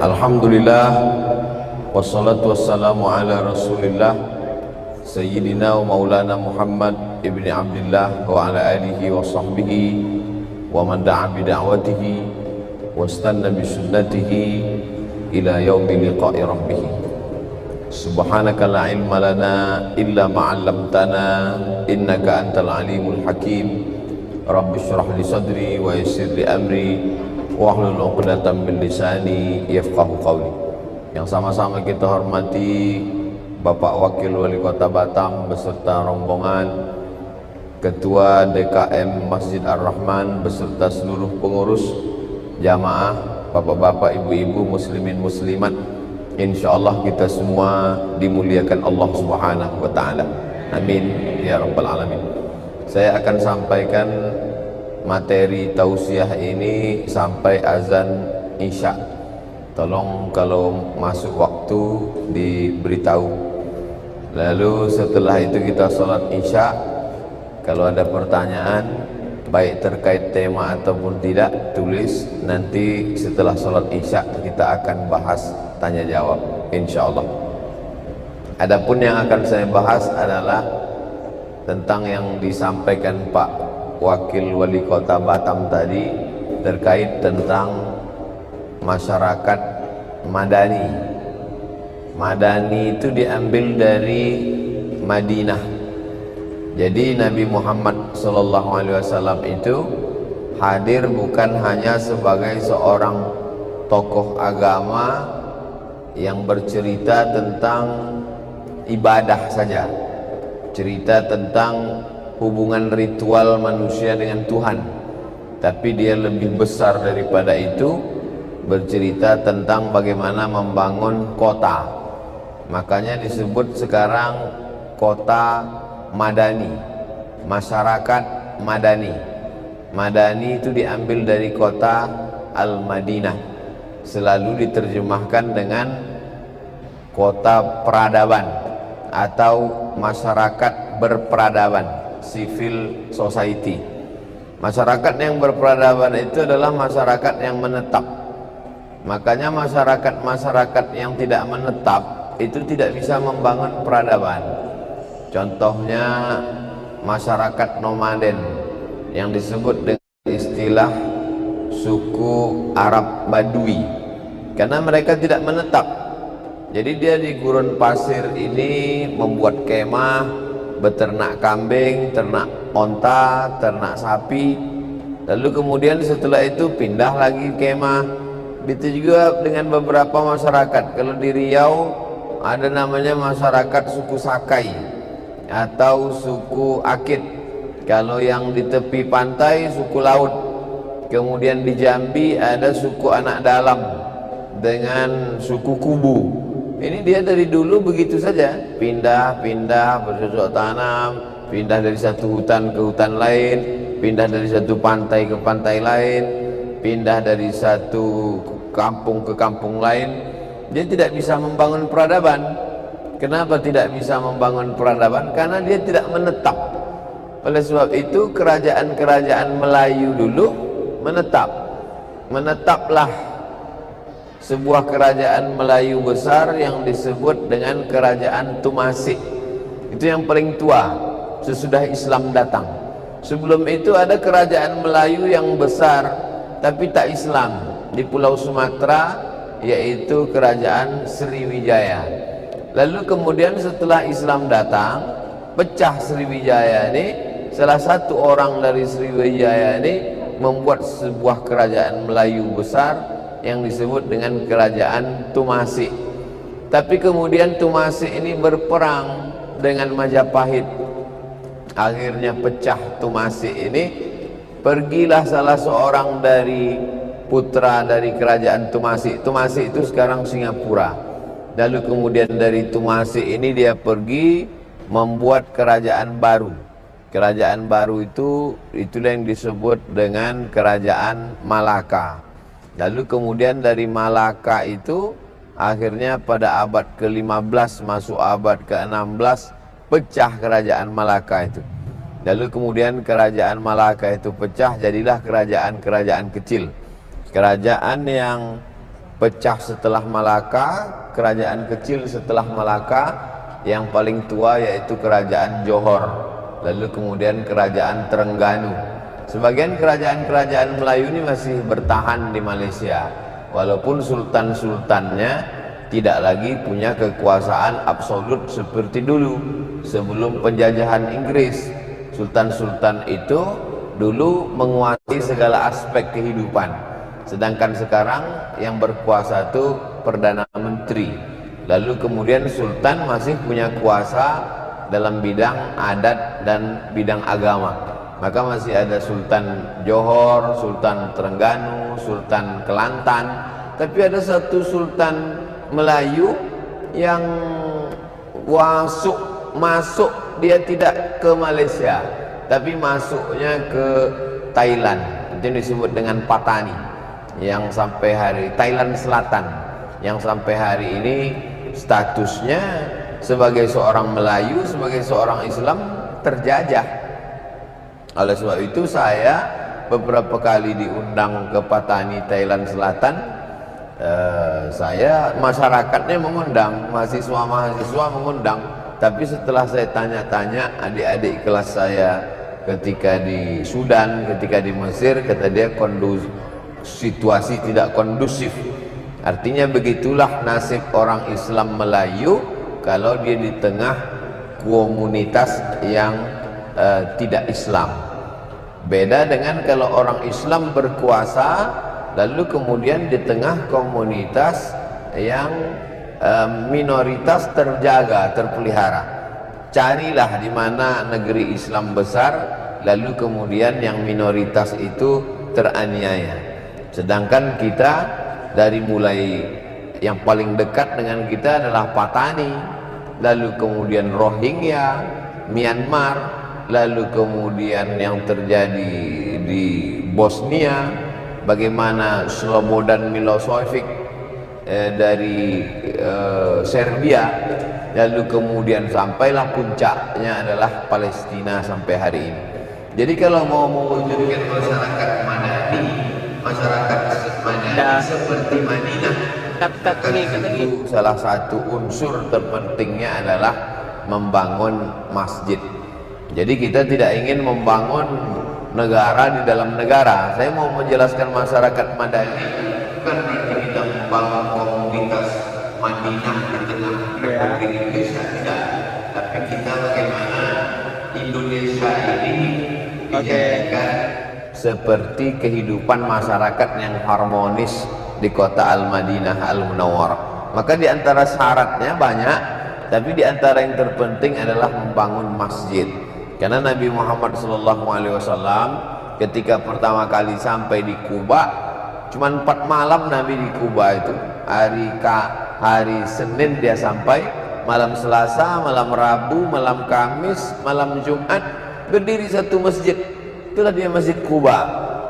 Alhamdulillah, wassalatu wassalamu ala rasulillah Sayyidina wa maulana Muhammad ibni Abdillah wa ala alihi wa sahbihi wa man da'a bida'watihi wa istanna bisunnatihi ila yaumi liqa'i rabbih. Subhanaka la ilma lana illa ma'allamtana innaka antal alimul hakim. Rabbi syrah li sadri wa yassir li amri wahlul 'uqdatam min lisani yafqahu qawli. Yang sama-sama kita hormati Bapak Wakil Wali Kota Batam beserta rombongan, Ketua DKM Masjid Ar-Rahman beserta seluruh pengurus jamaah, bapak-bapak, ibu-ibu, muslimin muslimat. Insyaallah kita semua dimuliakan Allah Subhanahu wa taala. Amin ya rabbal alamin. Saya akan sampaikan materi tausiah ini sampai azan Isya. Tolong kalau masuk waktu diberitahu. Lalu setelah itu kita sholat Isya. Kalau ada pertanyaan baik terkait tema ataupun tidak, tulis. Nanti setelah sholat Isya kita akan bahas tanya jawab insyaallah. Adapun yang akan saya bahas adalah tentang yang disampaikan Pak Wakil Wali Kota Batam tadi terkait tentang masyarakat Madani. Madani itu diambil dari Madinah. Jadi Nabi Muhammad SAW itu hadir bukan hanya sebagai seorang tokoh agama yang bercerita tentang ibadah saja, cerita tentang hubungan ritual manusia dengan Tuhan, tapi dia lebih besar daripada itu, bercerita tentang bagaimana membangun kota. Makanya disebut sekarang kota Madani, masyarakat Madani. Madani itu diambil dari kota Al-Madinah, selalu diterjemahkan dengan kota peradaban atau masyarakat berperadaban, civil society. Masyarakat yang berperadaban itu adalah masyarakat yang menetap. Makanya masyarakat yang tidak menetap itu tidak bisa membangun peradaban. Contohnya masyarakat nomaden yang disebut dengan istilah suku Arab Badui, karena mereka tidak menetap. Jadi dia di gurun pasir ini membuat kemah, beternak kambing, ternak onta, ternak sapi. Lalu kemudian setelah itu pindah lagi kemah. Begitu juga dengan beberapa masyarakat. Kalau di Riau ada namanya masyarakat suku Sakai atau suku Akit. Kalau yang di tepi pantai suku Laut. Kemudian di Jambi ada suku Anak Dalam dengan suku Kubu. Ini dia dari dulu begitu saja, pindah-pindah, bercocok tanam, pindah dari satu hutan ke hutan lain, pindah dari satu pantai ke pantai lain, pindah dari satu kampung ke kampung lain. Dia tidak bisa membangun peradaban. Kenapa tidak bisa membangun peradaban? Karena dia tidak menetap. Oleh sebab itu kerajaan-kerajaan Melayu dulu menetap. Menetaplah sebuah kerajaan Melayu besar yang disebut dengan kerajaan Tumasik. Itu yang paling tua sesudah Islam datang. Sebelum itu ada kerajaan Melayu yang besar tapi tak Islam di Pulau Sumatera, yaitu kerajaan Sriwijaya. Lalu kemudian setelah Islam datang, pecah Sriwijaya ini. Salah satu orang dari Sriwijaya ini membuat sebuah kerajaan Melayu besar yang disebut dengan kerajaan Tumasik. Tapi kemudian Tumasik ini berperang dengan Majapahit. Akhirnya pecah Tumasik ini. Pergilah salah seorang dari putra dari kerajaan Tumasik. Tumasik itu sekarang Singapura. Lalu kemudian dari Tumasik ini dia pergi membuat kerajaan baru. Kerajaan baru itu itulah yang disebut dengan kerajaan Malaka. Lalu kemudian dari Malaka itu akhirnya pada abad ke-15 masuk abad ke-16 pecah kerajaan Malaka itu. Lalu kemudian kerajaan Malaka itu pecah, jadilah kerajaan-kerajaan kecil. Kerajaan yang pecah setelah Malaka, kerajaan kecil setelah Malaka, yang paling tua yaitu kerajaan Johor, lalu kemudian kerajaan Terengganu. Sebagian kerajaan-kerajaan Melayu ini masih bertahan di Malaysia, walaupun sultan-sultannya tidak lagi punya kekuasaan absolut seperti dulu sebelum penjajahan Inggris. Sultan-sultan itu dulu menguasai segala aspek kehidupan, sedangkan sekarang yang berkuasa itu Perdana Menteri. Lalu kemudian sultan masih punya kuasa dalam bidang adat dan bidang agama. Maka masih ada Sultan Johor, Sultan Terengganu, Sultan Kelantan. Tapi ada satu Sultan Melayu yang masuk dia tidak ke Malaysia, tapi masuknya ke Thailand. Itu disebut dengan Patani, yang sampai hari Thailand Selatan, yang sampai hari ini statusnya sebagai seorang Melayu, sebagai seorang Islam terjajah. Oleh sebab itu saya beberapa kali diundang ke Patani, Thailand Selatan. Saya masyarakatnya mengundang, mahasiswa mengundang. Tapi setelah saya tanya-tanya adik-adik kelas saya ketika di Sudan, ketika di Mesir, kata dia situasi tidak kondusif. Artinya begitulah nasib orang Islam Melayu kalau dia di tengah komunitas yang tidak Islam. Beda dengan kalau orang Islam berkuasa lalu kemudian di tengah komunitas yang minoritas terjaga, terpelihara. Carilah di mana negeri Islam besar lalu kemudian yang minoritas itu teraniaya. Sedangkan kita dari mulai yang paling dekat dengan kita adalah Patani, lalu kemudian Rohingya, Myanmar, lalu kemudian yang terjadi di Bosnia, bagaimana Slobodan Milosevic dari Serbia, lalu kemudian sampailah puncaknya adalah Palestina sampai hari ini. Jadi kalau mau mewujudkan masyarakat Madani, masyarakat Madani seperti Madinah, itu salah satu unsur terpentingnya adalah membangun masjid. Jadi kita tidak ingin membangun negara di dalam negara. Saya mau menjelaskan masyarakat Madani bukan berarti kita membangun komunitas Madinah di tengah Republik Indonesia, tidak. Tapi kita bagaimana Indonesia ini dijadikan seperti kehidupan masyarakat yang harmonis di kota Al-Madinah Al-Munawwarah. Maka di antara syaratnya banyak, tapi di antara yang terpenting adalah membangun masjid. Karena Nabi Muhammad SAW ketika pertama kali sampai di Kuba, cuma 4 malam Nabi di Kuba itu. Hari Senin dia sampai, malam Selasa, malam Rabu, malam Kamis, malam Jumat berdiri satu masjid. Itulah dia Masjid Kuba.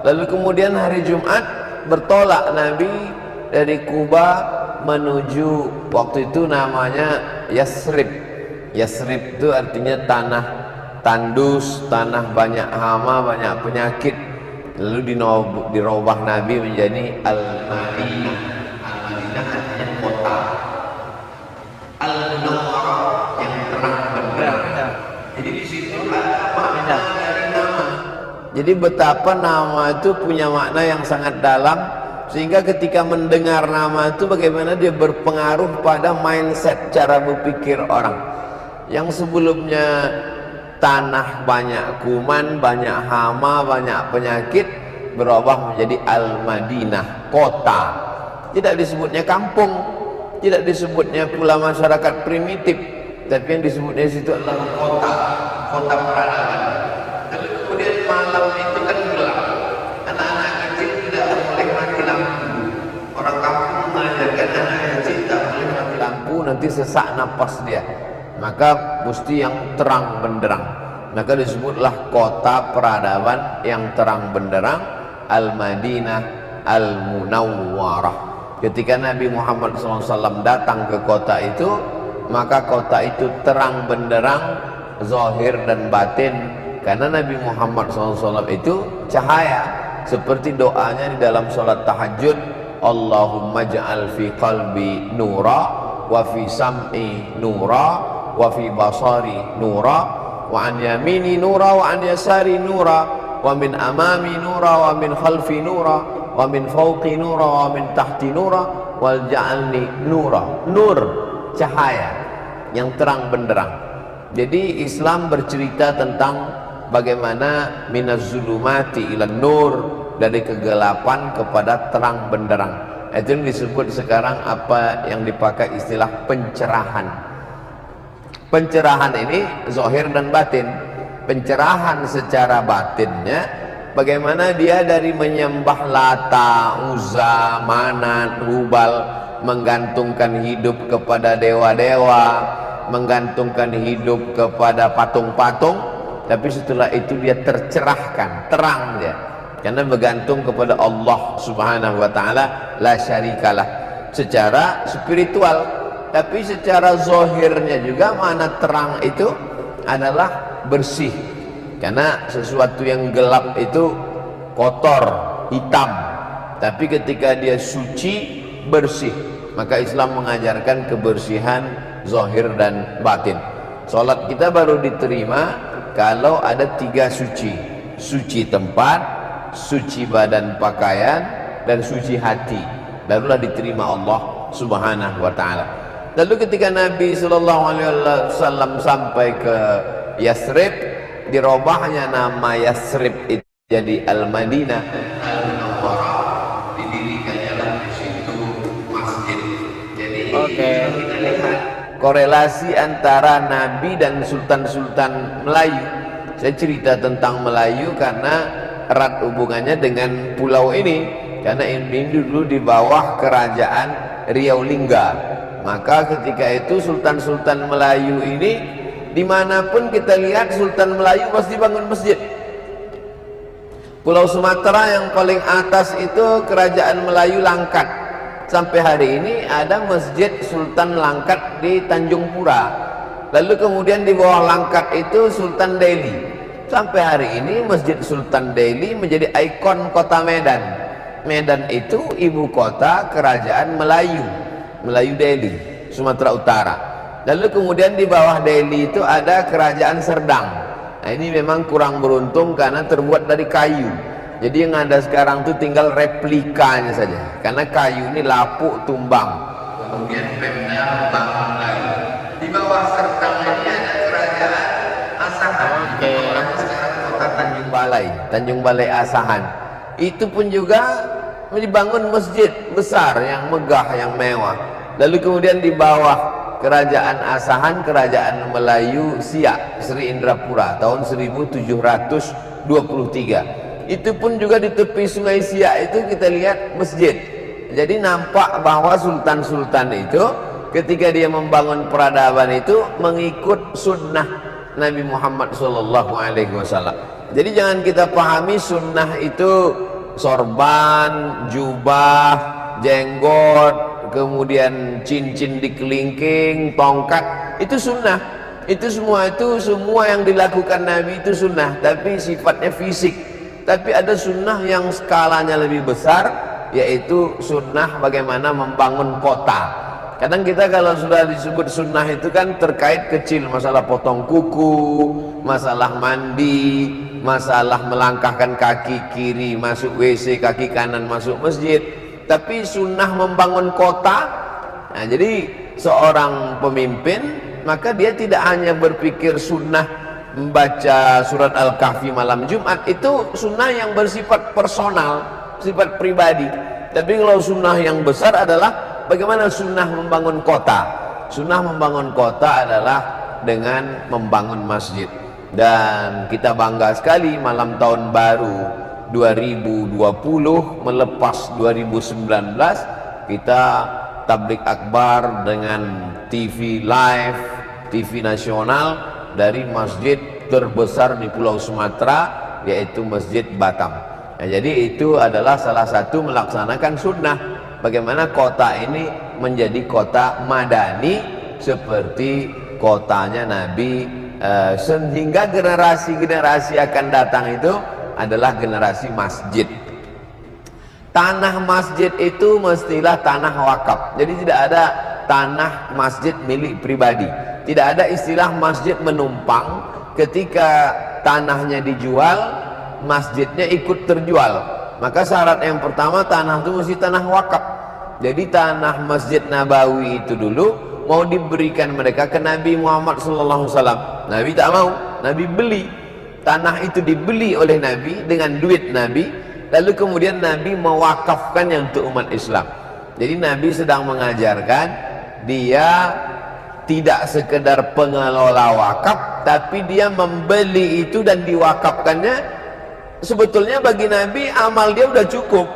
Lalu kemudian hari Jumat bertolak Nabi dari Kuba menuju, waktu itu namanya Yasrib. Yasrib itu artinya tanah tandus, tanah banyak hama, banyak penyakit. Lalu dirubah Nabi menjadi Al-Madinah. Al-Madinah artinya kota, Al-Munawwarah yang terang benderang. Jadi di situ ada makna dari nama. Jadi betapa nama itu punya makna yang sangat dalam, sehingga ketika mendengar nama itu bagaimana dia berpengaruh pada mindset, cara berpikir orang yang sebelumnya tanah banyak kuman, banyak hama, banyak penyakit, berubah menjadi Al-Madinah, kota. Tidak disebutnya kampung, tidak disebutnya pula masyarakat primitif, tapi yang disebutnya situ adalah kota, kota peradaban. Tapi kemudian malam itu kan gelap, anak-anak kecil tidak boleh mati lampu. Orang kampung mengajarkan anak kecil tidak boleh mati lampu, nanti sesak napas dia. Maka mesti yang terang benderang. Maka disebutlah kota peradaban yang terang benderang, Al-Madinah Al-Munawwarah. Ketika Nabi Muhammad SAW datang ke kota itu, maka kota itu terang benderang, zahir dan batin. Karena Nabi Muhammad SAW itu cahaya, seperti doanya di dalam sholat tahajud, Allahumma ja'al fi qalbi nura wa fi sam'i nura wa fi basari nura wa an yamini nura wa an yasari nura wa min amami nura wa min khalfi nura wa min fawqi nura wa min tahti nura wal ja'alni nura. Nur, cahaya yang terang benderang. Jadi Islam bercerita tentang bagaimana minaz zulumati ilan nur, dari kegelapan kepada terang benderang. Itu yang disebut sekarang apa yang dipakai istilah pencerahan. Pencerahan ini zahir dan batin. Pencerahan secara batinnya bagaimana dia dari menyembah Lata, Uzza, Manat, Hubal, menggantungkan hidup kepada dewa-dewa, menggantungkan hidup kepada patung-patung, tapi setelah itu dia tercerahkan, terang dia, karena bergantung kepada Allah Subhanahu wa taala, la syarikalah, secara spiritual. Tapi secara zahirnya juga mana terang itu adalah bersih, karena sesuatu yang gelap itu kotor, hitam, tapi ketika dia suci, bersih. Maka Islam mengajarkan kebersihan zahir dan batin. Salat kita baru diterima kalau ada 3 suci: suci tempat, suci badan pakaian, dan suci hati. Barulah diterima Allah Subhanahu wa taala. Lalu ketika Nabi sallallahu alaihi wasallam sampai ke Yasrib, dirubahnya nama Yasrib itu jadi Al-Madinah Al-Munawwarah, didirikannya di situ masjid. Jadi kita lihat korelasi antara Nabi dan sultan-sultan Melayu. Saya cerita tentang Melayu karena erat hubungannya dengan pulau ini, karena ini dulu di bawah kerajaan Riau Lingga. Maka ketika itu sultan-sultan Melayu ini, dimanapun kita lihat Sultan Melayu pasti bangun masjid. Pulau Sumatera yang paling atas itu kerajaan Melayu Langkat. Sampai hari ini ada masjid Sultan Langkat di Tanjung Pura. Lalu kemudian di bawah Langkat itu Sultan Delhi. Sampai hari ini masjid Sultan Delhi menjadi ikon kota Medan. Medan itu ibu kota kerajaan Melayu, Melayu Delhi, Sumatera Utara. Lalu kemudian di bawah Delhi itu ada kerajaan Serdang. Nah, ini memang kurang beruntung karena terbuat dari kayu. Jadi yang ada sekarang itu tinggal replikanya saja, karena kayu ini lapuk tumbang. Kemudian Pemda bangun lagi. Di bawah Serdang ini ada kerajaan Asahan. Orang sekarang kota Tanjung Balai Asahan. Itu pun juga dibangun masjid besar yang megah, yang mewah. Lalu kemudian di bawah kerajaan Asahan, kerajaan Melayu Siak, Sri Indrapura tahun 1723. Itu pun juga di tepi sungai Siak itu kita lihat masjid. Jadi nampak bahwa sultan-sultan itu ketika dia membangun peradaban itu mengikut sunnah Nabi Muhammad SAW. Jadi jangan kita pahami sunnah itu sorban, jubah, jenggot, kemudian cincin di kelingking, tongkat. Itu sunnah. Itu semua yang dilakukan Nabi itu sunnah, tapi sifatnya fisik. Tapi ada sunnah yang skalanya lebih besar, yaitu sunnah bagaimana membangun kota. Kadang kita kalau sudah disebut sunnah itu kan terkait kecil, masalah potong kuku, masalah mandi, masalah melangkahkan kaki kiri masuk WC, kaki kanan masuk masjid. Tapi sunnah membangun kota, nah, jadi seorang pemimpin maka dia tidak hanya berpikir sunnah membaca surat Al-Kahfi malam Jumat, itu sunnah yang bersifat personal, sifat pribadi. Tapi kalau sunnah yang besar adalah bagaimana sunnah membangun kota. Sunnah membangun kota adalah dengan membangun masjid. Dan kita bangga sekali malam tahun baru 2020 melepas 2019, kita tablik akbar dengan TV live, TV nasional dari masjid terbesar di Pulau Sumatera, yaitu Masjid Batam. Nah, jadi itu adalah salah satu melaksanakan sunnah, bagaimana kota ini menjadi kota madani seperti kotanya Nabi, sehingga generasi-generasi akan datang itu adalah generasi masjid. tanah masjid itu mestilah tanah wakaf. Jadi tidak ada tanah masjid milik pribadi, tidak ada istilah masjid menumpang. Ketika tanahnya dijual, masjidnya ikut terjual. Maka syarat yang pertama, tanah itu mesti tanah wakaf. Jadi tanah Masjid Nabawi itu dulu mau diberikan mereka ke Nabi Muhammad SAW. Nabi tak mau, Nabi beli. Tanah itu dibeli oleh Nabi dengan duit Nabi, lalu kemudian Nabi mewakafkannya untuk umat Islam. Jadi Nabi sedang mengajarkan dia tidak sekedar pengelola wakaf, tapi dia membeli itu dan diwakafkannya. Sebetulnya bagi Nabi amal dia udah cukup,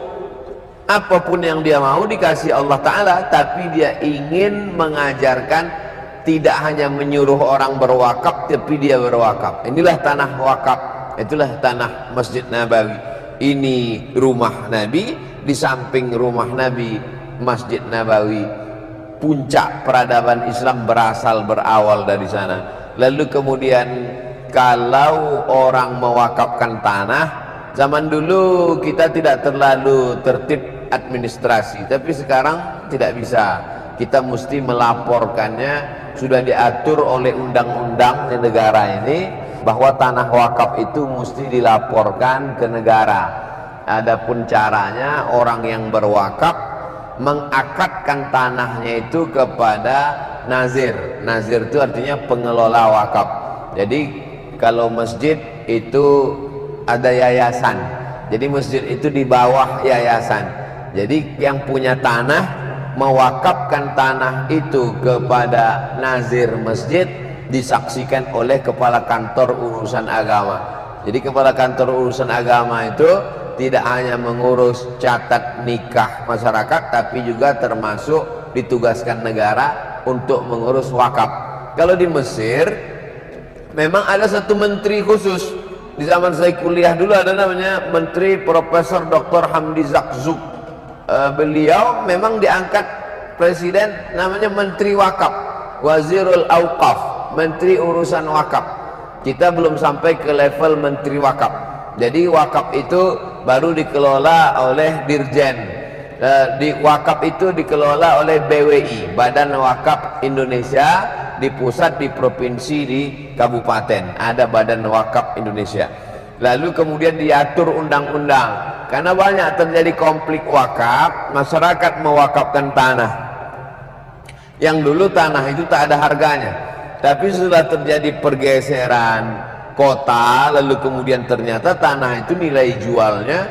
apapun yang dia mau dikasih Allah Ta'ala, tapi dia ingin mengajarkan tidak hanya menyuruh orang berwakaf, tapi dia berwakaf. Inilah tanah wakaf, itulah tanah Masjid Nabawi. Ini rumah Nabi, di samping rumah Nabi Masjid Nabawi. Puncak peradaban Islam berawal dari sana. Lalu kemudian kalau orang mewakafkan tanah, zaman dulu kita tidak terlalu tertib administrasi, tapi sekarang tidak bisa. Kita mesti melaporkannya, sudah diatur oleh undang-undang di negara ini bahwa tanah wakaf itu mesti dilaporkan ke negara. Adapun caranya, orang yang berwakaf mengakadkan tanahnya itu kepada nazir. Nazir itu artinya pengelola wakaf. Jadi kalau masjid itu ada yayasan, jadi masjid itu di bawah yayasan. Jadi yang punya tanah mewakafkan tanah itu kepada nazir masjid, disaksikan oleh kepala kantor urusan agama. Jadi kepala kantor urusan agama itu tidak hanya mengurus catat nikah masyarakat, tapi juga termasuk ditugaskan negara untuk mengurus wakaf. Kalau di Mesir memang ada satu menteri khusus. Di zaman saya kuliah dulu ada namanya Menteri Profesor Dr. Hamdi Zakzuk. Beliau memang diangkat presiden namanya Menteri Wakaf, Wazirul Auqaf, Menteri Urusan Wakaf. Kita belum sampai ke level Menteri Wakaf. Jadi wakaf itu baru dikelola oleh Dirjen. Di wakaf itu dikelola oleh BWI, Badan Wakaf Indonesia, di pusat, di provinsi, di kabupaten ada Badan Wakaf Indonesia. Lalu kemudian diatur undang-undang, karena banyak terjadi konflik wakaf, masyarakat mewakafkan tanah yang dulu tanah itu tak ada harganya, tapi sudah terjadi pergeseran kota, lalu kemudian ternyata tanah itu nilai jualnya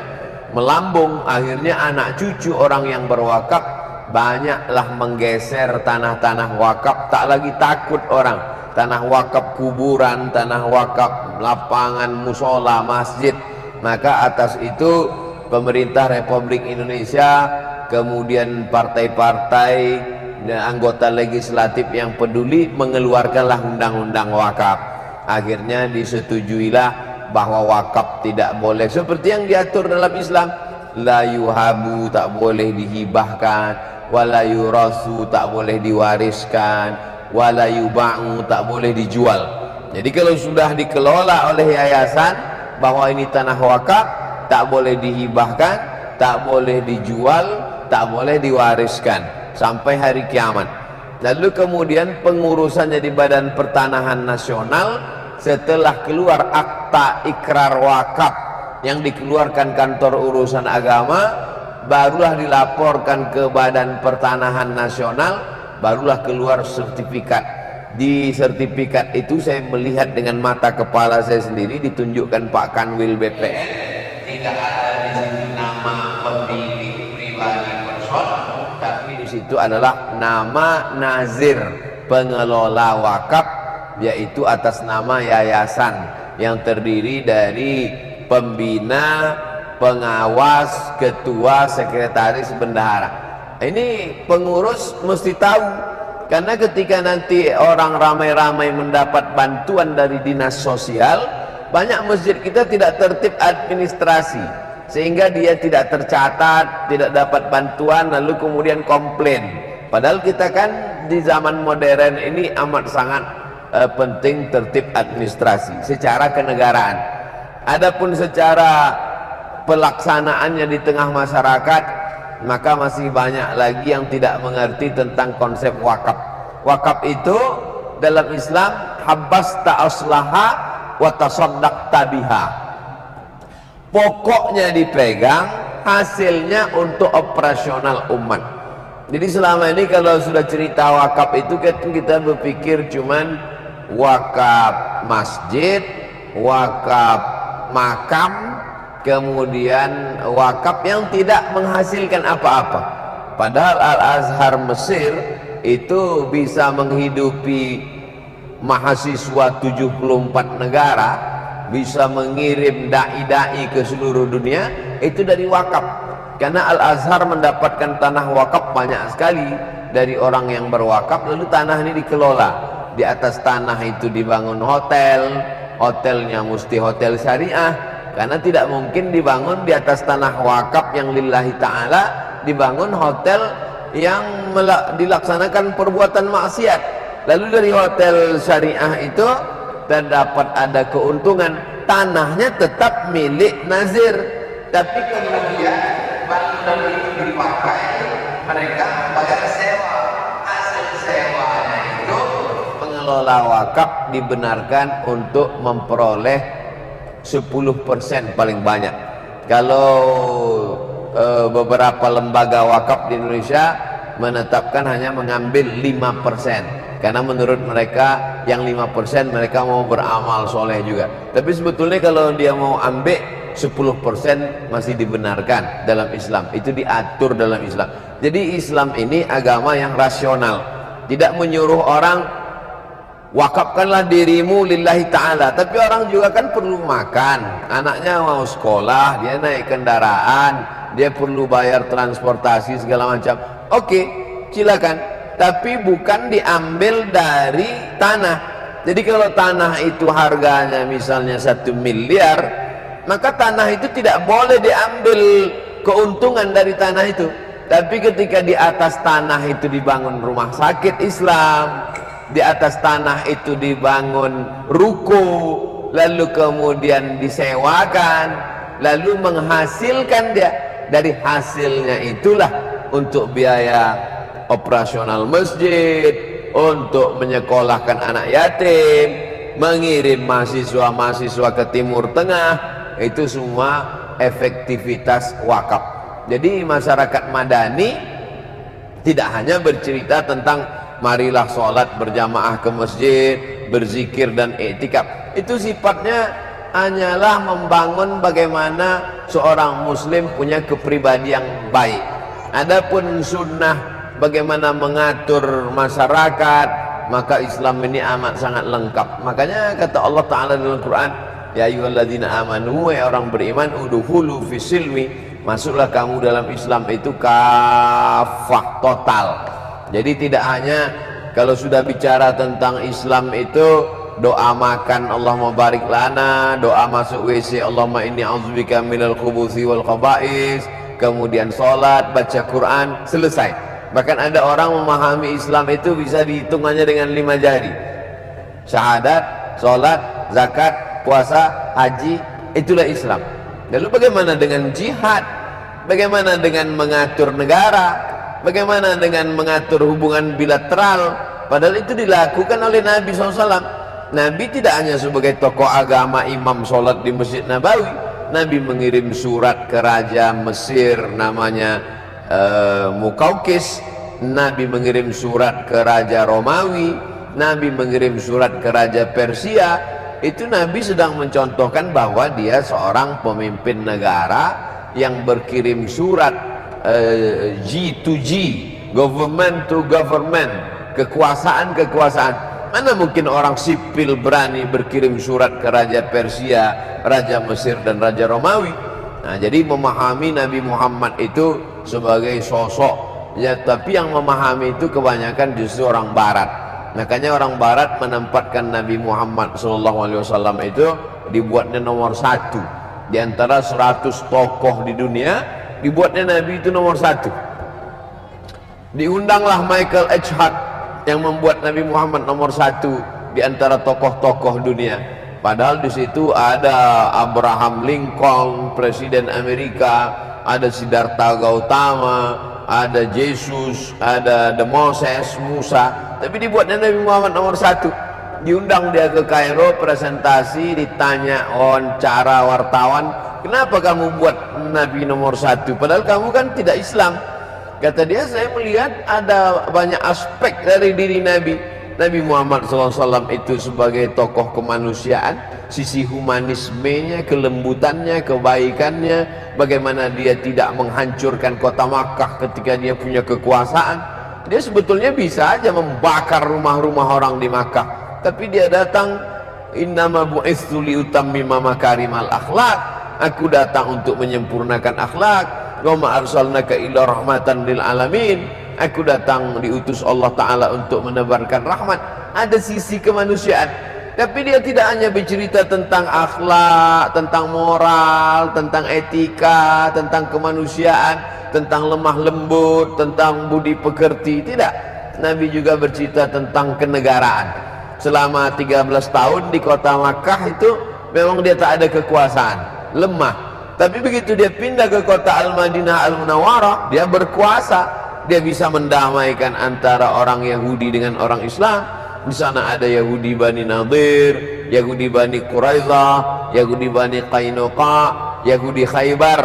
melambung. Akhirnya anak cucu orang yang berwakaf banyaklah menggeser tanah-tanah wakaf. Tak lagi takut orang, tanah wakaf kuburan, tanah wakaf lapangan musola, masjid. Maka atas itu pemerintah Republik Indonesia, kemudian partai-partai dan anggota legislatif yang peduli mengeluarkanlah undang-undang wakaf. Akhirnya disetujuilah bahwa wakaf tidak boleh seperti yang diatur dalam Islam. La yuhabu, tak boleh dihibahkan, wala yurasu, tak boleh diwariskan, wala yuba'u, tak boleh dijual. Jadi kalau sudah dikelola oleh yayasan bahwa ini tanah wakaf, tak boleh dihibahkan, tak boleh dijual, tak boleh diwariskan sampai hari kiamat. Lalu kemudian pengurusannya di Badan Pertanahan Nasional, setelah keluar akta ikrar wakaf yang dikeluarkan kantor urusan agama, barulah dilaporkan ke Badan Pertanahan Nasional, barulah keluar sertifikat. Di sertifikat itu saya melihat dengan mata kepala saya sendiri, ditunjukkan Pak Kanwil BPN, tidak ada di situ nama pemilik pribadi person, tapi di situ adalah nama nazir pengelola wakaf, yaitu atas nama yayasan yang terdiri dari pembina, pengawas, ketua, sekretaris, bendahara. Ini pengurus mesti tahu, karena ketika nanti orang ramai-ramai mendapat bantuan dari dinas sosial, banyak masjid kita tidak tertib administrasi, sehingga dia tidak tercatat, tidak dapat bantuan, lalu kemudian komplain. Padahal kita kan di zaman modern ini amat sangat penting tertib administrasi secara kenegaraan. Adapun secara pelaksanaannya di tengah masyarakat, maka masih banyak lagi yang tidak mengerti tentang konsep wakaf. Wakaf itu dalam Islam habbasta aslaha wa tasaddaqta biha. Pokoknya dipegang, hasilnya untuk operasional umat. Jadi selama ini kalau sudah cerita wakaf itu kita berpikir cuman wakaf masjid, wakaf makam, kemudian wakaf yang tidak menghasilkan apa-apa. Padahal Al-Azhar Mesir itu bisa menghidupi mahasiswa 74 negara, bisa mengirim dai-dai ke seluruh dunia, itu dari wakaf. Karena Al-Azhar mendapatkan tanah wakaf banyak sekali dari orang yang berwakaf, lalu tanah ini dikelola. Di atas tanah itu dibangun hotel, hotelnya mesti hotel syariah, karena tidak mungkin dibangun di atas tanah wakaf yang lillahi ta'ala, dibangun hotel yang dilaksanakan perbuatan maksiat. Lalu dari hotel syariah itu terdapat ada keuntungan, tanahnya tetap milik nazir, tapi kemudian bangunan itu dipakai, mereka bayar sewa. Hasil sewanya itu pengelola wakaf dibenarkan untuk memperoleh 10% paling banyak. Kalau beberapa lembaga wakaf di Indonesia menetapkan hanya mengambil 5%, karena menurut mereka yang 5% mereka mau beramal soleh juga. Tapi sebetulnya kalau dia mau ambil 10% masih dibenarkan dalam Islam, itu diatur dalam Islam. Jadi Islam ini agama yang rasional, tidak menyuruh orang wakafkanlah dirimu lillahi ta'ala. Tapi orang juga kan perlu makan, anaknya mau sekolah, dia naik kendaraan, dia perlu bayar transportasi segala macam. Oke, silakan, tapi bukan diambil dari tanah. Jadi kalau tanah itu harganya misalnya 1 miliar, maka tanah itu tidak boleh diambil keuntungan dari tanah itu. Tapi ketika di atas tanah itu dibangun rumah sakit Islam, di atas tanah itu dibangun ruko, lalu kemudian disewakan, lalu menghasilkan, dia dari hasilnya itulah untuk biaya operasional masjid, untuk menyekolahkan anak yatim, mengirim mahasiswa-mahasiswa ke Timur Tengah, itu semua efektivitas wakaf. Jadi masyarakat madani tidak hanya bercerita tentang marilah sholat berjamaah ke masjid, berzikir dan i'tikaf. Itu sifatnya hanyalah membangun bagaimana seorang muslim punya kepribadian yang baik. Adapun sunnah bagaimana mengatur masyarakat, maka Islam ini amat sangat lengkap. Makanya kata Allah Ta'ala dalam Quran, ya ayyuhalladzina amanu, wahai orang beriman, udkhulu fisilmi, masuklah kamu dalam Islam itu kafah, total. Jadi tidak hanya kalau sudah bicara tentang Islam itu doa makan Allahumma barik lana, doa masuk WC Allahumma inni a'udzubika minal khubuthi wal khaba'is, kemudian sholat, baca Quran, selesai. Bahkan ada orang memahami Islam itu bisa dihitung hanya dengan 5 jari. Syahadat, sholat, zakat, puasa, haji, itulah Islam. Lalu bagaimana dengan jihad? Bagaimana dengan mengatur negara? Bagaimana dengan mengatur hubungan bilateral? Padahal itu dilakukan oleh Nabi SAW. Nabi tidak hanya sebagai tokoh agama, imam sholat di Masjid Nabawi. Nabi mengirim surat ke Raja Mesir namanya Mukaukis. Nabi mengirim surat ke Raja Romawi. Nabi mengirim surat ke Raja Persia. Itu Nabi sedang mencontohkan bahwa dia seorang pemimpin negara yang berkirim surat G to G, government to government, kekuasaan. Mana mungkin orang sipil berani berkirim surat ke Raja Persia, Raja Mesir dan Raja Romawi. Nah, jadi memahami Nabi Muhammad itu sebagai sosok, ya, tapi yang memahami itu kebanyakan justru orang Barat. Makanya orang Barat menempatkan Nabi Muhammad SAW itu dibuatnya nomor 1 di antara 100 tokoh di dunia. Dibuatnya Nabi itu nomor 1. Diundanglah Michael H. Hart yang membuat Nabi Muhammad nomor 1 di antara tokoh-tokoh dunia. Padahal di situ ada Abraham Lincoln, Presiden Amerika, ada Siddhartha Gautama, ada Yesus, ada Moses, Musa. Tapi dibuatnya Nabi Muhammad nomor satu. Diundang dia ke Kairo, presentasi, ditanya wawancara wartawan, kenapa kamu buat Nabi nomor satu? Padahal kamu kan tidak Islam. Kata dia, saya melihat ada banyak aspek dari diri Nabi. Nabi Muhammad SAW itu sebagai tokoh kemanusiaan, sisi humanismenya, kelembutannya, kebaikannya, bagaimana dia tidak menghancurkan kota Makkah ketika dia punya kekuasaan. Dia sebetulnya bisa aja membakar rumah-rumah orang di Makkah, tapi dia datang, innama bu'itsu liutammima makarimal akhlak, aku datang untuk menyempurnakan akhlak, wa ma arsalnaka illa rahmatan lil alamin, aku datang diutus Allah Ta'ala untuk menebarkan rahmat. Ada sisi kemanusiaan, tapi dia tidak hanya bercerita tentang akhlak, tentang moral, tentang etika, tentang kemanusiaan, tentang lemah lembut, tentang budi pekerti. Tidak, Nabi juga bercerita tentang kenegaraan. Selama 13 tahun di kota Makkah itu memang dia tak ada kekuasaan, lemah. Tapi begitu dia pindah ke kota Al-Madinah Al-Munawwarah, dia berkuasa. Dia bisa mendamaikan antara orang Yahudi dengan orang Islam. Di sana ada Yahudi Bani Nadir, Yahudi Bani Quraidah, Yahudi Bani Qainuqa, Yahudi Khaybar.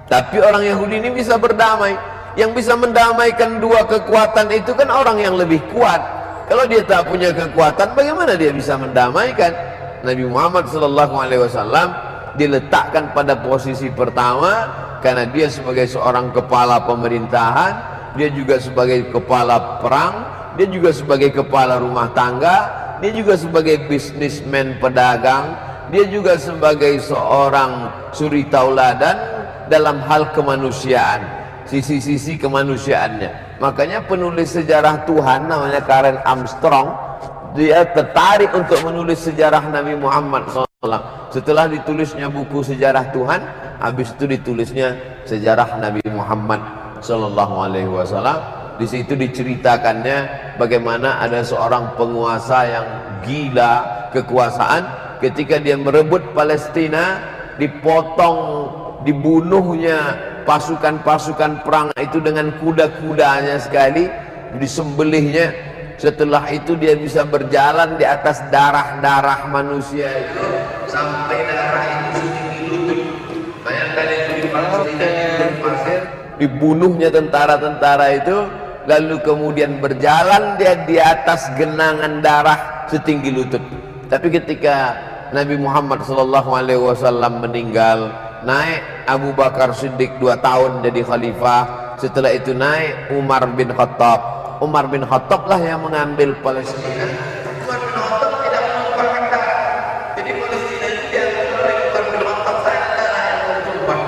Tapi orang Yahudi ini bisa berdamai. Yang bisa mendamaikan dua kekuatan itu kan orang yang lebih kuat. Kalau dia tak punya kekuatan, bagaimana dia bisa mendamaikan? Nabi Muhammad SAW diletakkan pada posisi pertama karena dia sebagai seorang kepala pemerintahan, dia juga sebagai kepala perang, dia juga sebagai kepala rumah tangga, dia juga sebagai bisnismen pedagang, dia juga sebagai seorang suri tauladan dalam hal kemanusiaan, sisi-sisi kemanusiaannya. Makanya penulis sejarah Tuhan namanya Karen Armstrong, dia tertarik untuk menulis sejarah Nabi Muhammad SAW. Setelah ditulisnya buku sejarah Tuhan, habis itu ditulisnya sejarah Nabi Muhammad SAW. Di situ diceritakannya bagaimana ada seorang penguasa yang gila kekuasaan. Ketika dia merebut Palestina, dipotong, dibunuhnya pasukan-pasukan perang itu dengan kuda-kudanya sekali, disembelihnya. Setelah itu dia bisa berjalan di atas darah-darah manusia itu sampai darah itu setinggi lutut. Bayangkan itu di Palestina, di pasir, dibunuhnya tentara-tentara itu, lalu kemudian berjalan dia di atas genangan darah setinggi lutut. Tapi ketika Nabi Muhammad SAW meninggal, naik Abu Bakar Siddiq 2 tahun jadi khalifah. Setelah itu naik Umar bin Khattab. Umar bin Khattab lah yang mengambil Palestina. Umar bin Khattab tidak menumpahkan darah. Jadi Palestina itu diambil oleh Umar bin Khattab saja yang menumpah.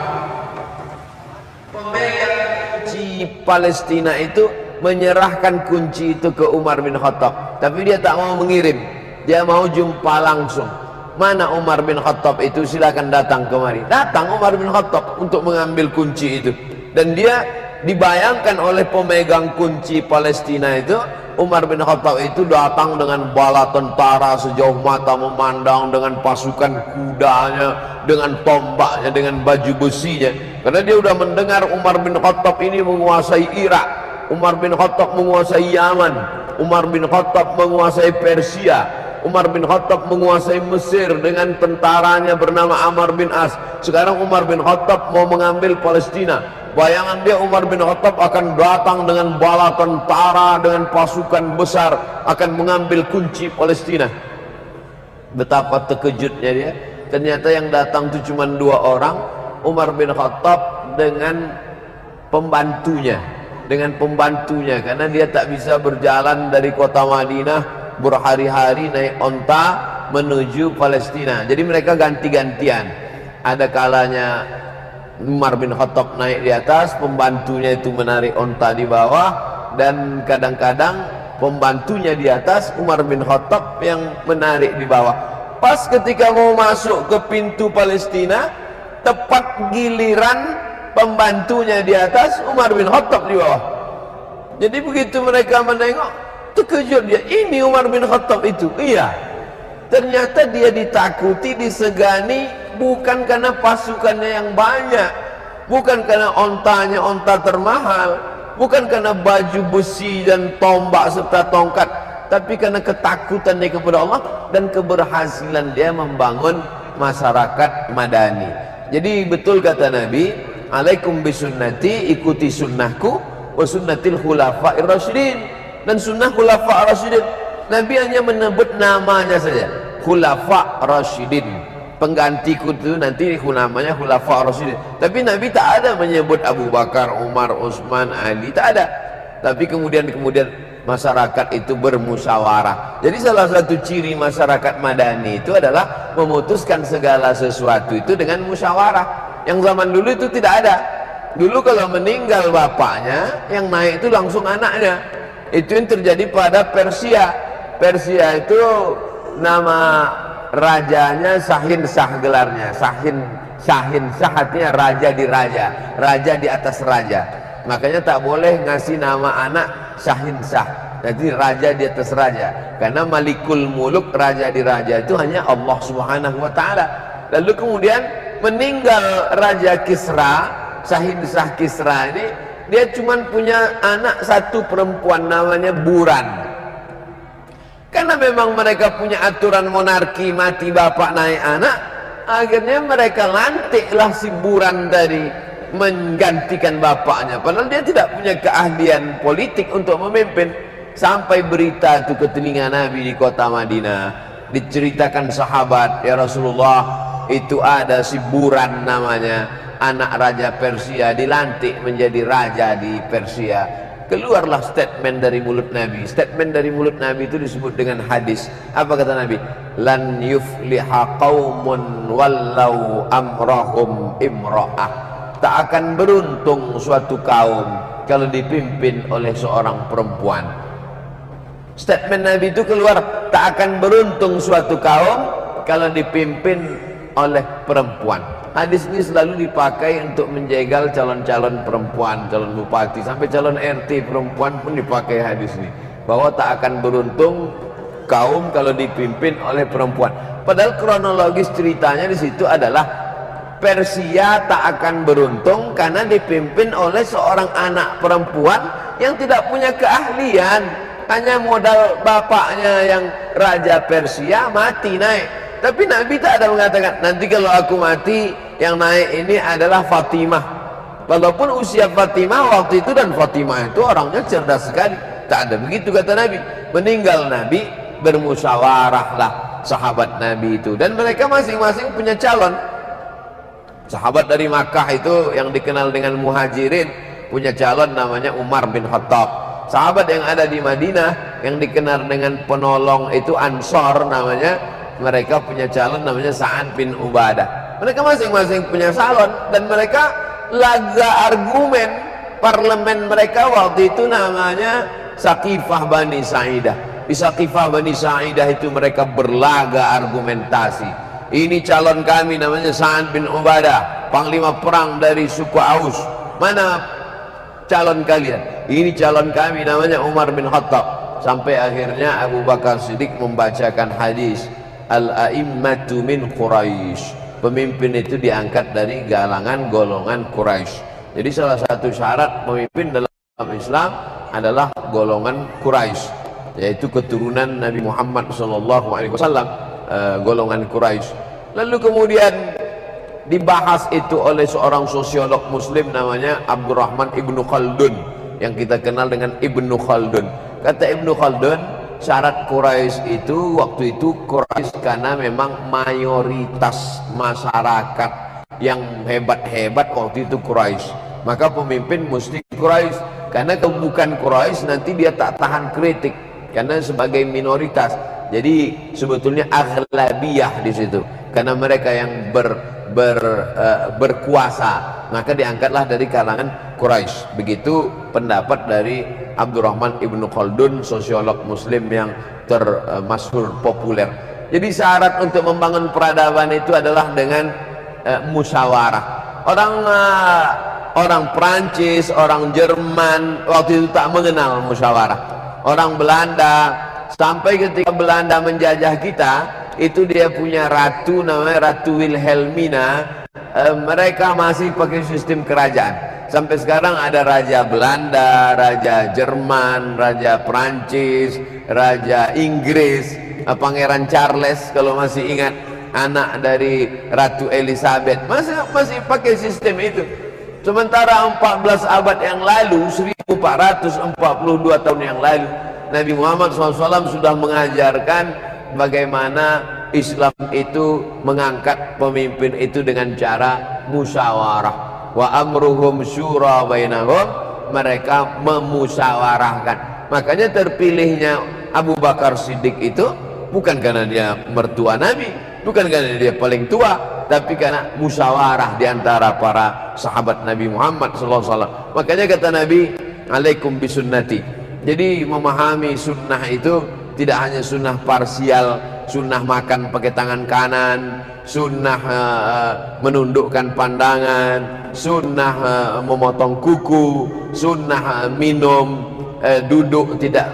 Pemegang kunci Palestina itu menyerahkan kunci itu ke Umar bin Khattab, tapi dia tak mau mengirim, dia mau jumpa langsung. Mana Umar bin Khattab itu? Silakan datang kemari. Datang Umar bin Khattab untuk mengambil kunci itu, dan dia dibayangkan oleh pemegang kunci Palestina itu, Umar bin Khattab itu datang dengan bala tentara sejauh mata memandang, dengan pasukan kudanya, dengan tombaknya, dengan baju besinya, karena dia sudah mendengar Umar bin Khattab ini menguasai Irak, Umar bin Khattab menguasai Yaman, Umar bin Khattab menguasai Persia, Umar bin Khattab menguasai Mesir dengan tentaranya bernama Amr bin As. Sekarang Umar bin Khattab mau mengambil Palestina. Bayangan dia, Umar bin Khattab akan datang dengan bala tentara, dengan pasukan besar, akan mengambil kunci Palestina. Betapa terkejutnya dia. Ternyata yang datang itu cuma 2 orang, Umar bin Khattab dengan pembantunya. Karena dia tak bisa berjalan dari kota Madinah berhari-hari naik onta menuju Palestina. Jadi mereka ganti-gantian. Ada kalanya Umar bin Khattab naik di atas, pembantunya itu menarik onta di bawah, dan kadang-kadang pembantunya di atas, Umar bin Khattab yang menarik di bawah. Pas ketika mau masuk ke pintu Palestina, tepat giliran pembantunya di atas, Umar bin Khattab di bawah. Jadi begitu mereka menengok, terkejut dia, ini Umar bin Khattab itu. Iya, Ternyata dia ditakuti, disegani bukan karena pasukannya yang banyak, bukan karena ontanya onta termahal, bukan karena baju besi dan tombak serta tongkat, tapi karena ketakutan dia kepada Allah dan keberhasilan dia membangun masyarakat madani. Jadi betul kata Nabi, alaikum bisunnati, ikuti sunnahku, wa sunnatil khulafa'ir rasyidin, dan sunnah khulafa'ir rasyidin. Nabi hanya menyebut namanya saja, khulafa' rasyidin, penggantiku itu nanti namanya khulafa' rasyidin. Tapi Nabi tak ada menyebut Abu Bakar, Umar, Utsman, Ali, tak ada. Tapi kemudian masyarakat itu bermusyawarah. Jadi salah satu ciri masyarakat madani itu adalah memutuskan segala sesuatu itu dengan musyawarah. Yang zaman dulu itu tidak ada. Dulu kalau meninggal bapaknya, yang naik itu langsung anaknya. Itu yang terjadi pada Persia. Persia itu nama rajanya Sahinsah, gelarnya Sahinsah artinya raja di raja, raja di atas raja. Makanya tak boleh ngasih nama anak Sahinsah, jadi raja di atas raja, karena Malikul Muluk, raja di raja itu hanya Allah Subhanahu wa ta'ala. Lalu kemudian meninggal Raja Kisra, Sahinsah Kisra ini, dia cuma punya anak satu perempuan namanya Buran. Karena memang mereka punya aturan monarki, mati bapak naik anak, akhirnya mereka lantiklah si Buran tadi menggantikan bapaknya, padahal dia tidak punya keahlian politik untuk memimpin. Sampai berita itu ke telinga Nabi di kota Madinah, diceritakan sahabat, ya Rasulullah, itu ada si Buran namanya, anak raja Persia, dilantik menjadi raja di Persia. Keluarlah statement dari mulut Nabi. Statement dari mulut Nabi itu disebut dengan hadis. Apa kata Nabi? Lan yufliha qaumun wallau amrahum imra'ah. Tak akan beruntung suatu kaum kalau dipimpin oleh seorang perempuan. Statement Nabi itu keluar, tak akan beruntung suatu kaum kalau dipimpin oleh perempuan. Hadis ini selalu dipakai untuk menjegal calon-calon perempuan, calon bupati, sampai calon RT perempuan pun dipakai hadis ini, bahwa tak akan beruntung kaum kalau dipimpin oleh perempuan. Padahal kronologis ceritanya di situ adalah Persia tak akan beruntung karena dipimpin oleh seorang anak perempuan yang tidak punya keahlian, hanya modal bapaknya yang raja Persia mati naik. Tapi Nabi tak ada mengatakan nanti kalau aku mati yang naik ini adalah Fatimah. Walaupun usia Fatimah waktu itu, dan Fatimah itu orangnya cerdas sekali, tak ada begitu kata Nabi. Meninggal Nabi, bermusyawarahlah sahabat Nabi itu, dan mereka masing-masing punya calon. Sahabat dari Makkah itu yang dikenal dengan Muhajirin punya calon namanya Umar bin Khattab. Sahabat yang ada di Madinah yang dikenal dengan penolong itu Ansor namanya, mereka punya calon namanya Sa'ad bin Ubadah. Mereka masing-masing punya calon, dan mereka laga argumen. Parlemen mereka waktu itu namanya Saqifah Bani Sa'idah. Di Saqifah Bani Sa'idah itu mereka berlaga argumentasi. Ini calon kami namanya Sa'ad bin Ubadah, panglima perang dari suku Aus. Mana calon kalian? Ini calon kami namanya Umar bin Khattab. Sampai akhirnya Abu Bakar Siddiq membacakan hadis, Al-a'immatu min Quraisy. Pemimpin itu diangkat dari galangan golongan Quraisy. Jadi salah satu syarat pemimpin dalam Islam adalah golongan Quraisy, yaitu keturunan Nabi Muhammad SAW, golongan Quraisy. Lalu kemudian dibahas itu oleh seorang sosiolog muslim namanya Abdurrahman Ibnu Khaldun, yang kita kenal dengan Ibnu Khaldun. Kata Ibnu Khaldun, syarat Quraisy itu waktu itu Quraisy karena memang mayoritas masyarakat yang hebat-hebat waktu itu Quraisy, maka pemimpin mesti Quraisy. Karena kalau bukan Quraisy nanti dia tak tahan kritik karena sebagai minoritas. Jadi sebetulnya aghlabiyah di situ, karena mereka yang berkuasa, maka diangkatlah dari kalangan Quraisy. Begitu pendapat dari Abdurrahman Ibnu Khaldun, sosiolog muslim yang termasyhur populer. Jadi syarat untuk membangun peradaban itu adalah dengan musyawarah. Orang Prancis, orang Jerman waktu itu tak mengenal musyawarah. Orang Belanda, sampai ketika Belanda menjajah kita, itu dia punya ratu namanya Ratu Wilhelmina. Mereka masih pakai sistem kerajaan. Sampai sekarang ada Raja Belanda, Raja Jerman, Raja Prancis, Raja Inggris, Pangeran Charles kalau masih ingat, anak dari Ratu Elizabeth, masih pakai sistem itu. Sementara 14 abad yang lalu, 1442 tahun yang lalu, Nabi Muhammad SAW sudah mengajarkan bagaimana Islam itu mengangkat pemimpin itu dengan cara musyawarah. Wa amruhum syura bainahum, mereka memusyawarahkan. Makanya terpilihnya Abu Bakar Siddiq itu bukan karena dia mertua Nabi, bukan karena dia paling tua, tapi karena musyawarah di antara para sahabat Nabi Muhammad SAW. Makanya kata Nabi, alaikum bisunnati. Jadi memahami sunnah itu tidak hanya sunnah parsial, sunnah makan pakai tangan kanan, sunnah menundukkan pandangan, sunnah memotong kuku, sunnah minum, duduk tidak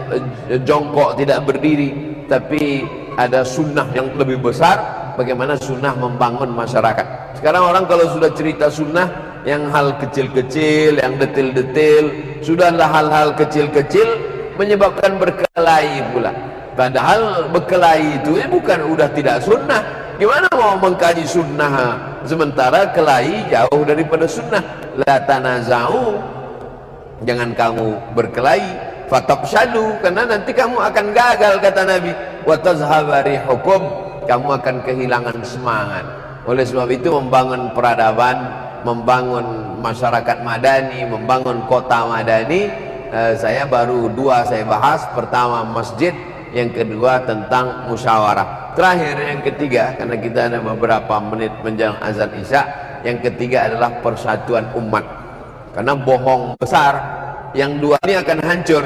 jongkok, tidak berdiri. Tapi ada sunnah yang lebih besar, bagaimana sunnah membangun masyarakat. Sekarang orang kalau sudah cerita sunnah, yang hal kecil-kecil, yang detail-detail, sudahlah hal-hal kecil-kecil menyebabkan berkelahi pula. Padahal berkelahi itu bukan udah tidak sunnah. Gimana mau mengkaji sunnah sementara kelahi jauh daripada sunnah? La tanaza'u, jangan kamu berkelahi, fatafshalu, karena nanti kamu akan gagal kata Nabi. Wa tazhaba rihukum, kamu akan kehilangan semangat. Oleh sebab itu membangun peradaban, membangun masyarakat madani, membangun kota madani, saya baru dua saya bahas. Pertama masjid, yang kedua tentang musyawarah. Terakhir yang ketiga, karena kita ada beberapa menit menjelang azan isya, yang ketiga adalah persatuan umat. Karena bohong besar, yang dua ini akan hancur.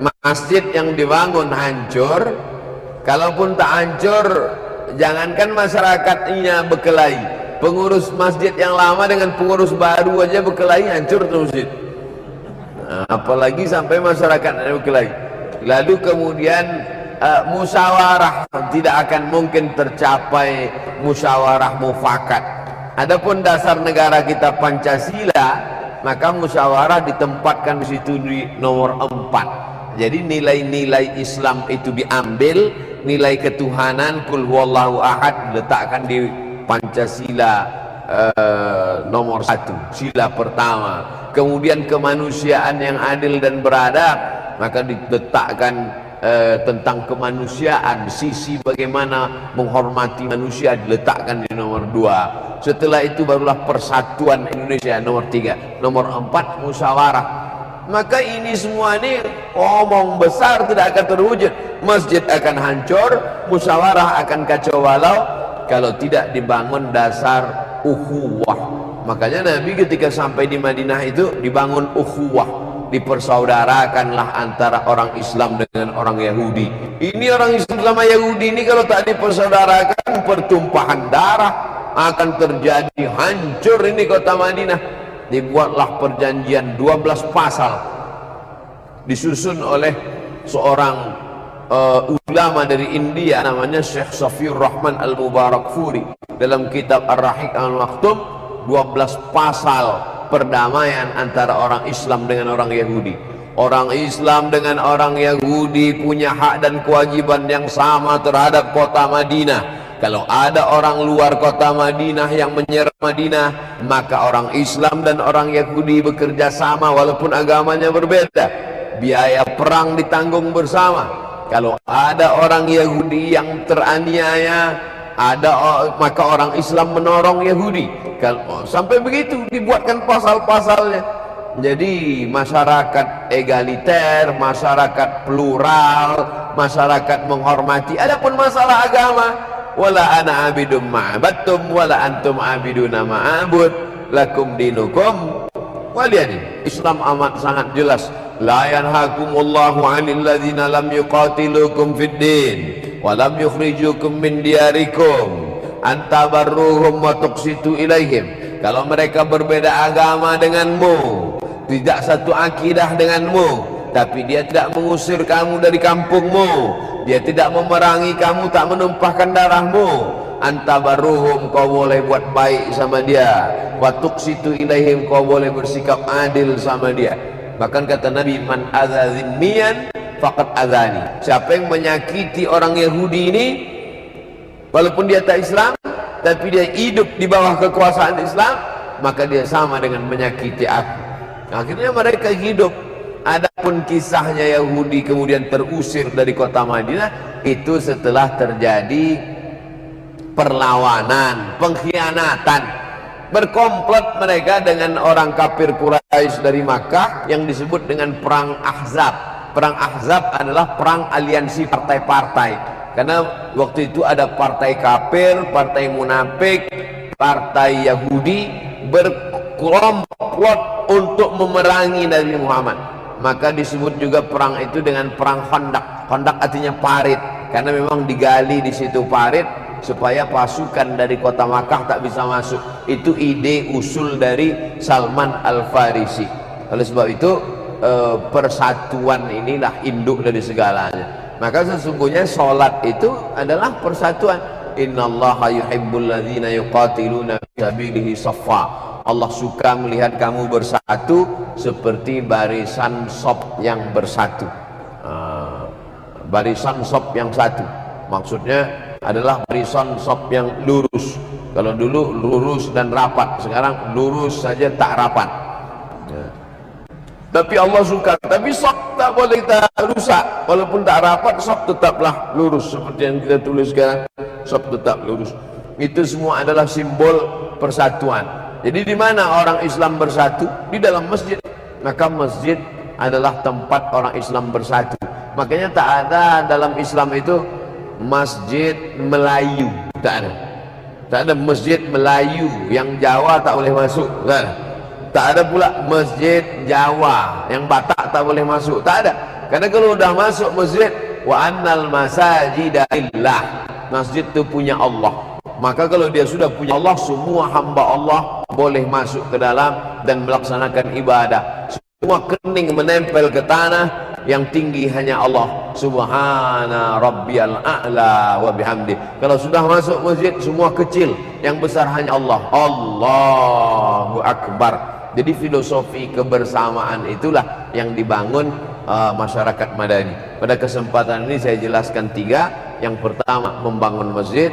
Masjid yang dibangun hancur, kalaupun tak hancur, jangankan masyarakatnya berkelahi, pengurus masjid yang lama dengan pengurus baru aja berkelahi, hancur tuh masjid. Nah, apalagi sampai masyarakat berkelahi. Lalu kemudian musyawarah tidak akan mungkin tercapai, musyawarah mufakat. Adapun dasar negara kita Pancasila, maka musyawarah ditempatkan di situ di nomor 4. Jadi nilai-nilai Islam itu diambil, nilai ketuhanan kul huwallahu ahad diletakkan di Pancasila nomor 1, sila pertama. Kemudian kemanusiaan yang adil dan beradab, maka diletakkan tentang kemanusiaan, sisi bagaimana menghormati manusia diletakkan di nomor 2. Setelah itu barulah persatuan Indonesia nomor 3, nomor 4 musyawarah. Maka ini semua ini omong besar tidak akan terwujud. Masjid akan hancur, musyawarah akan kacau balau kalau tidak dibangun dasar ukhuwah. Makanya Nabi ketika sampai di Madinah itu dibangun ukhuwah, dipersaudarakanlah antara orang Islam dengan orang Yahudi. Ini orang Islam sama Yahudi ini kalau tak dipersaudarakan, pertumpahan darah akan terjadi, hancur ini kota Madinah. Dibuatlah perjanjian 12 pasal, disusun oleh seorang ulama dari India namanya Syekh Safiur Rahman Al-Mubarakfuri. Dalam kitab Ar-Rahiq Al-Maktum, 12 pasal perdamaian antara orang Islam dengan orang Yahudi. Orang Islam dengan orang Yahudi punya hak dan kewajiban yang sama terhadap kota Madinah. Kalau ada orang luar kota Madinah yang menyerang Madinah, maka orang Islam dan orang Yahudi bekerja sama walaupun agamanya berbeda. Biaya perang ditanggung bersama. Kalau ada orang Yahudi yang teraniaya, maka orang Islam menolong Yahudi. Kalau sampai begitu dibuatkan pasal-pasalnya. Jadi masyarakat egaliter, masyarakat plural, masyarakat menghormati. Adapun masalah agama, wala ana abidum ma'abattum wala antum abiduna ma'abud lakum dinukum waliyadin. Islam amat sangat jelas. La yanhakumullahu 'anil ladzina lam yuqatilukum fid din wa lam yukhrijukum min diyarikum an tabarruhum wa tuqsitu ilaihim. Kalau mereka berbeda agama denganmu, tidak satu akidah denganmu, tapi dia tidak mengusir kamu dari kampungmu, dia tidak memerangi kamu, tak menumpahkan darahmu. Antabaruhum, kau boleh buat baik sama dia, wa tuqsitu ilaihim, kau boleh bersikap adil sama dia. Bahkan kata Nabi, man adza zimmiyan faqad adzani, siapa yang menyakiti orang Yahudi ini walaupun dia tak Islam tapi dia hidup di bawah kekuasaan Islam, maka dia sama dengan menyakiti aku. Akhirnya mereka hidup. Adapun kisahnya Yahudi kemudian terusir dari kota Madinah, itu setelah terjadi perlawanan, pengkhianatan, berkomplot mereka dengan orang kafir Quraisy dari Makkah yang disebut dengan perang Ahzab. Perang Ahzab adalah perang aliansi partai-partai, karena waktu itu ada partai kafir, partai munafik, partai Yahudi berkomplot untuk memerangi Nabi Muhammad. Maka disebut juga perang itu dengan perang Khandaq. Khandaq artinya parit, karena memang digali di situ parit supaya pasukan dari kota Makkah tak bisa masuk. Itu ide usul dari Salman Al-Farisi. Oleh sebab itu persatuan inilah induk dari segalanya. Maka sesungguhnya sholat itu adalah persatuan. Innallaha yuhibbul ladzina yuqatiluna fi sabilihi shaffa. Allah suka melihat kamu bersatu seperti barisan sop yang bersatu. Barisan sop yang satu maksudnya adalah barisan sop yang lurus. Kalau dulu lurus dan rapat, sekarang lurus saja tak rapat. Tapi Allah suka, tapi sop tak boleh kita rusak. Walaupun tak rapat, sop tetaplah lurus. Seperti yang kita tulis sekarang, sop tetap lurus. Itu semua adalah simbol persatuan. Jadi di mana orang Islam bersatu? Di dalam masjid. Maka masjid adalah tempat orang Islam bersatu. Makanya tak ada dalam Islam itu masjid Melayu, tak ada. Tak ada masjid Melayu, yang Jawa tak boleh masuk, tak ada. Tak ada pula masjid Jawa, yang Batak tak boleh masuk, tak ada. Karena kalau sudah masuk masjid, wa annal masajida lillah, masjid itu punya Allah. Maka kalau dia sudah punya Allah, semua hamba Allah boleh masuk ke dalam dan melaksanakan ibadah. Semua kening menempel ke tanah, yang tinggi hanya Allah. Subhana rabbiyal a'la wa bihamdi. Kalau sudah masuk masjid, semua kecil, yang besar hanya Allah. Allahu Akbar. Jadi filosofi kebersamaan itulah yang dibangun masyarakat Madani. Pada kesempatan ini saya jelaskan 3. Yang pertama, membangun masjid.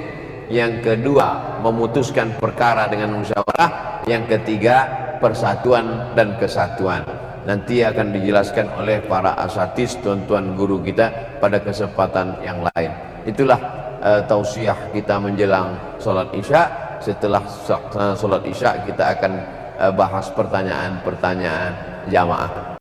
Yang kedua, memutuskan perkara dengan musyawarah. Yang ketiga, persatuan dan kesatuan. Nanti akan dijelaskan oleh para asatidz, tuan-tuan guru kita pada kesempatan yang lain. Itulah tausiah kita menjelang sholat isya. Setelah sholat isya kita akan bahas pertanyaan-pertanyaan jamaah.